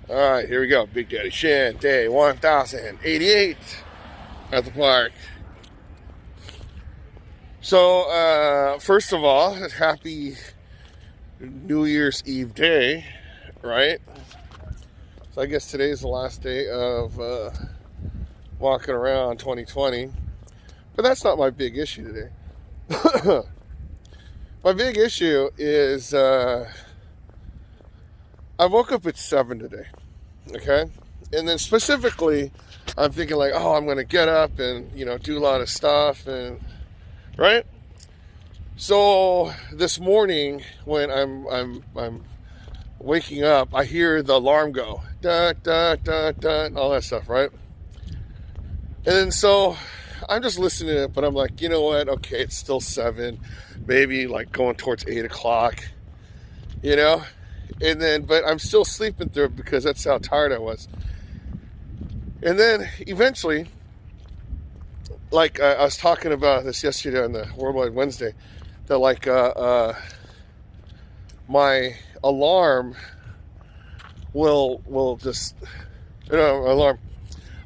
All right, here we go. Big Daddy Shan, day 1088 at the park. So, first of all, happy New Year's Eve day, right? So I guess today's the last day of walking around 2020. But that's not my big issue today. My big issue is I woke up at 7 today, okay? And then specifically, I'm thinking like, oh, I'm going to get up and, do a lot of stuff, and right? So this morning when I'm waking up, I hear the alarm go, da, da, da, da, and all that stuff, right? And then so I'm just listening to it, but I'm like, you know what? Okay, it's still 7, maybe like going towards 8 o'clock, And then, but I'm still sleeping through it because that's how tired I was. And then eventually, like I was talking about this yesterday on the Worldwide Wednesday, that like my alarm will just, alarm.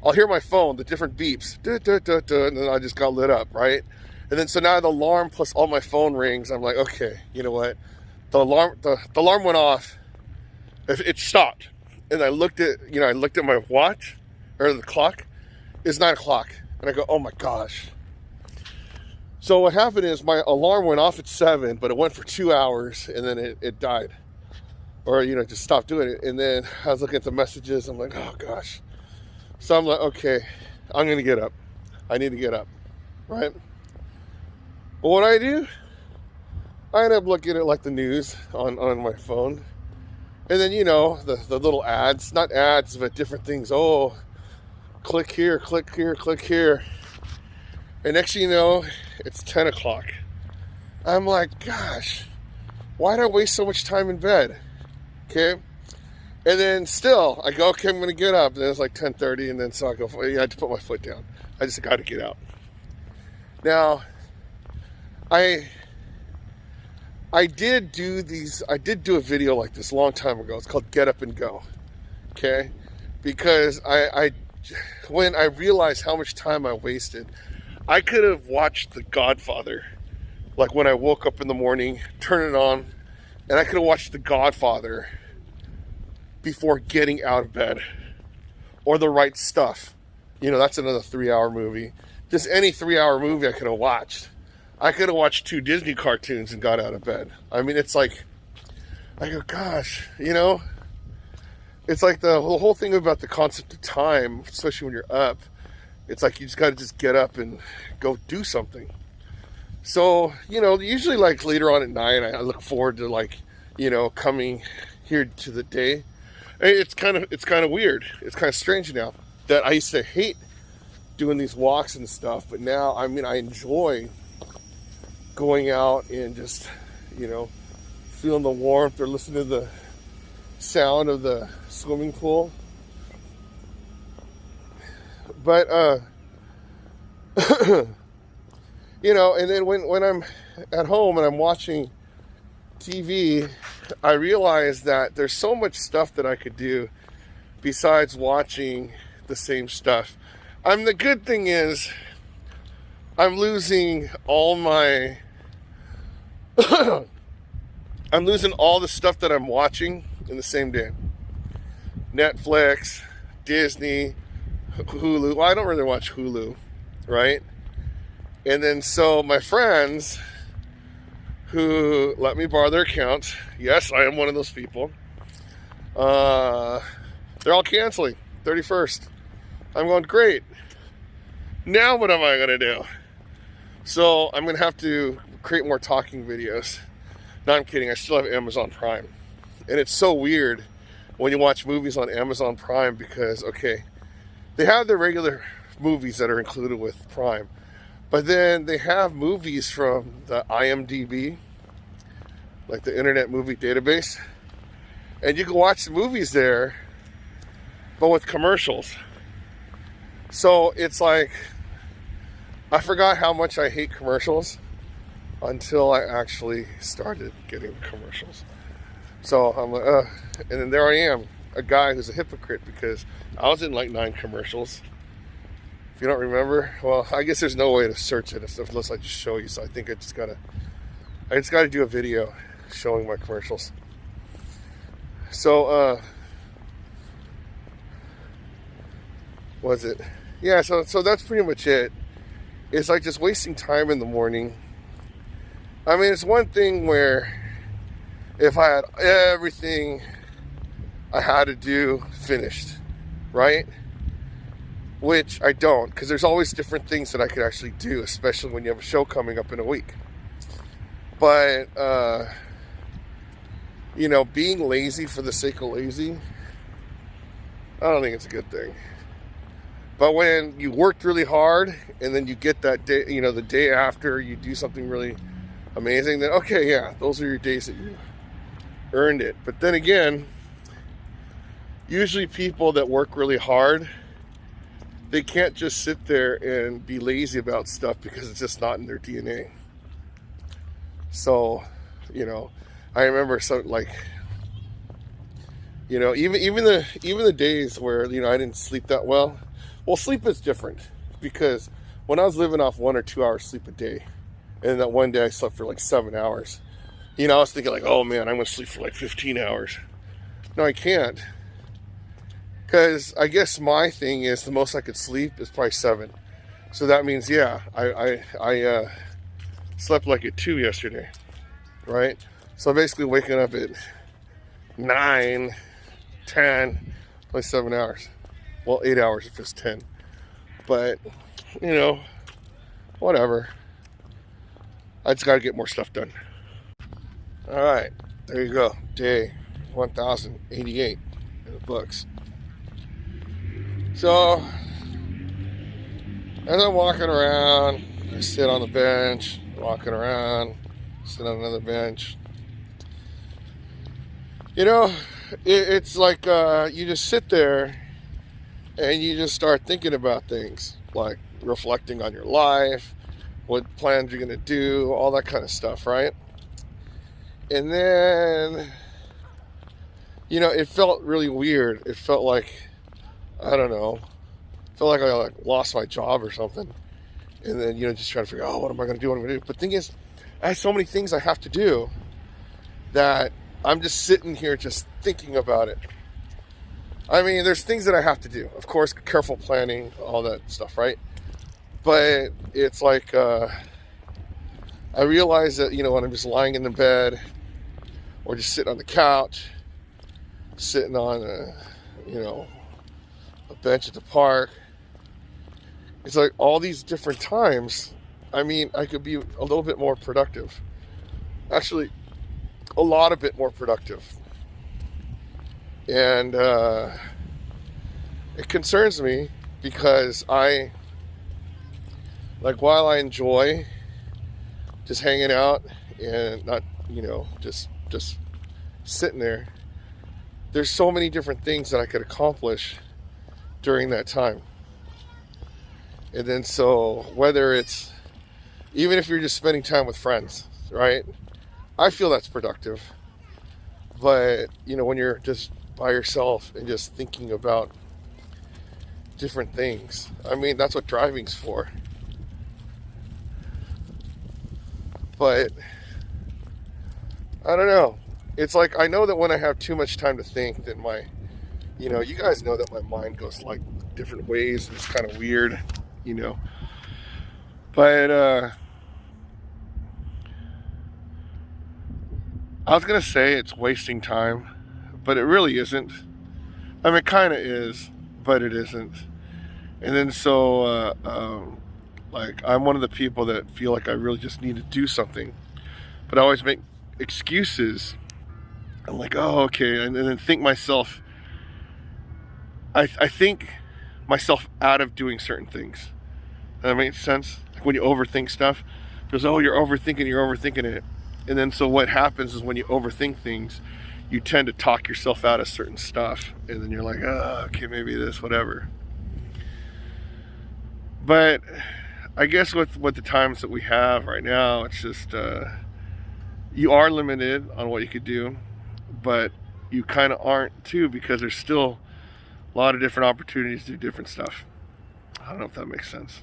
I'll hear my phone, the different beeps, duh, duh, duh, duh, and then I just got lit up, right? And then so now the alarm plus all my phone rings. I'm like, okay, you know what? The alarm went off. It stopped, and I looked at my watch, or the clock. It's 9 o'clock, and I go, oh my gosh. So what happened is my alarm went off at 7, but it went for 2 hours, and then it died, or just stopped doing it. And then I was looking at the messages. I'm like, oh gosh. So I'm like, okay, I'm gonna get up. I need to get up, right? But what I do, I end up looking at like the news on my phone. And then, the little ads, not ads, but different things. Oh, click here, click here, click here. And next thing you know, it's 10 o'clock. I'm like, gosh, why did I waste so much time in bed? Okay. And then still, I go, okay, I'm going to get up. And then it's like 10:30, and then so I go, I had to put my foot down. I just got to get out. Now, I did do a video like this a long time ago. It's called Get Up and Go, okay? Because when I realized how much time I wasted, I could have watched The Godfather, like when I woke up in the morning, turn it on, and I could have watched The Godfather before getting out of bed, or The Right Stuff. That's another 3-hour movie. Just any 3-hour movie I could have watched. I could have watched 2 Disney cartoons and got out of bed. I mean, it's like, I go, gosh, it's like the whole thing about the concept of time, especially when you're up. It's like you just got to just get up and go do something. So, usually like later on at night, I look forward to like, coming here to the day. It's kind of weird. It's kind of strange now that I used to hate doing these walks and stuff, but now, I enjoy going out and just, feeling the warmth or listening to the sound of the swimming pool. But, and then when I'm at home and I'm watching TV, I realize that there's so much stuff that I could do besides watching the same stuff. The good thing is I'm losing all my I'm losing all the stuff that I'm watching in the same day. Netflix, Disney, Hulu. Well, I don't really watch Hulu, right? And then so my friends who let me borrow their account, yes, I am one of those people, they're all canceling 31st. I'm going, great. Now what am I going to do? So I'm going to have to create more talking videos. No, I'm kidding. I still have Amazon Prime. And it's so weird when you watch movies on Amazon Prime because, okay, they have the regular movies that are included with Prime. But then they have movies from the IMDb, like the Internet Movie Database. And you can watch the movies there, but with commercials. So it's like, I forgot how much I hate commercials until I actually started getting commercials. So I'm like, and then there I am, a guy who's a hypocrite because I was in like 9 commercials. If you don't remember, well, I guess there's no way to search it unless I just show you. So I think I just gotta do a video showing my commercials. So, was it? Yeah. So that's pretty much it. It's like just wasting time in the morning. I mean, it's one thing where if I had everything I had to do finished, right? Which I don't, because there's always different things that I could actually do, especially when you have a show coming up in a week. But, you know, being lazy for the sake of lazy, I don't think it's a good thing. But when you worked really hard and then you get that day, you know, the day after you do something really amazing, then okay, yeah, those are your days that you earned it. But then again, usually people that work really hard, they can't just sit there and be lazy about stuff because it's just not in their DNA. So, you know, I remember something like, you know, even the days where, you know, I didn't sleep that well. Well, sleep is different because when I was living off 1 or 2 hours sleep a day, and that one day I slept for like 7 hours, you know, I was thinking like, oh man, I'm gonna sleep for like 15 hours. No, I can't. Because I guess my thing is the most I could sleep is probably 7. So that means, yeah, I slept like at 2 yesterday, right? So basically waking up at 9, 10, like 7 hours. Well, 8 hours if it's 10. But, you know, whatever. I just got to get more stuff done. All right, there you go. Day 1088 in the books. So, as I'm walking around, I sit on the bench, walking around, sit on another bench. You know, it's like you just sit there and you just start thinking about things, like reflecting on your life, what plans you're going to do, all that kind of stuff, right? And then, you know, it felt really weird. It felt like, I don't know, felt like I lost my job or something. And then, you know, just trying to figure out, oh, what am I going to do? What am I going to do? But the thing is, I have so many things I have to do that I'm just sitting here just thinking about it. I mean, there's things that I have to do. Of course, careful planning, all that stuff, right? But it's like, I realize that, you know, when I'm just lying in the bed or just sitting on the couch, sitting on you know, a bench at the park, it's like all these different times, I mean, I could be a little bit more productive. Actually, a lot of bit more productive. And it concerns me because while I enjoy just hanging out and not, you know, just sitting there, there's so many different things that I could accomplish during that time. And then so whether it's, even if you're just spending time with friends, right? I feel that's productive. But, you know, when you're just by yourself and just thinking about different things, I mean, that's what driving's for. But I don't know. It's like, I know that when I have too much time to think, that you know, you guys know that my mind goes like different ways. It's kind of weird, you know. But I was going to say it's wasting time, but it really isn't. I mean, it kind of is, but it isn't. And then so, like, I'm one of the people that feel like I really just need to do something, but I always make excuses. I'm like, oh, okay, and then think myself, I think myself out of doing certain things. Does that make sense? Like when you overthink stuff, because, oh, you're overthinking it. And then so what happens is when you overthink things, you tend to talk yourself out of certain stuff. And then you're like, oh, okay, maybe this, whatever. But I guess with the times that we have right now, it's just, you are limited on what you could do. But you kind of aren't too, because there's still a lot of different opportunities to do different stuff. I don't know if that makes sense.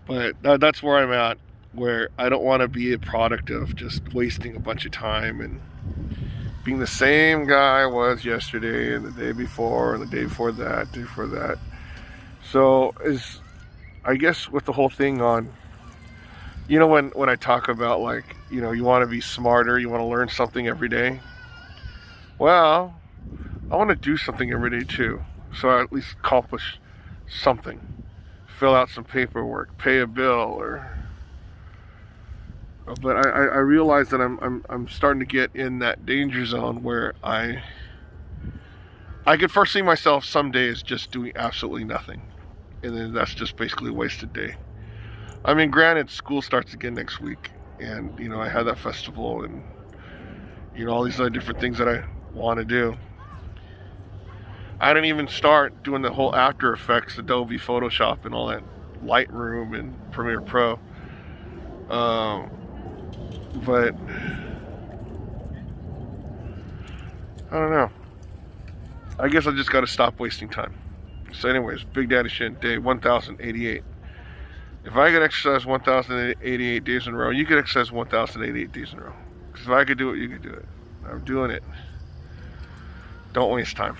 But that's where I'm at, where I don't want to be a product of just wasting a bunch of time and being the same guy I was yesterday and the day before and the day before that, day before that. So I guess with the whole thing on, when I talk about, like, you want to be smarter, you want to learn something every day. Well, I want to do something every day too, so I at least accomplish something. Fill out some paperwork, pay a bill, but I realize that I'm starting to get in that danger zone where I could foresee myself some days just doing absolutely nothing, and then that's just basically a wasted day. I mean, granted, school starts again next week, and I had that festival, and all these other different things that I want to do. I didn't even start doing the whole After Effects, Adobe Photoshop, and all that, Lightroom and Premiere Pro. But I don't know. I guess I just got to stop wasting time. So anyways, Big Daddy Shin, day 1088. If I could exercise 1088 days in a row, you could exercise 1088 days in a row. Because if I could do it, you could do it. I'm doing it. Don't waste time.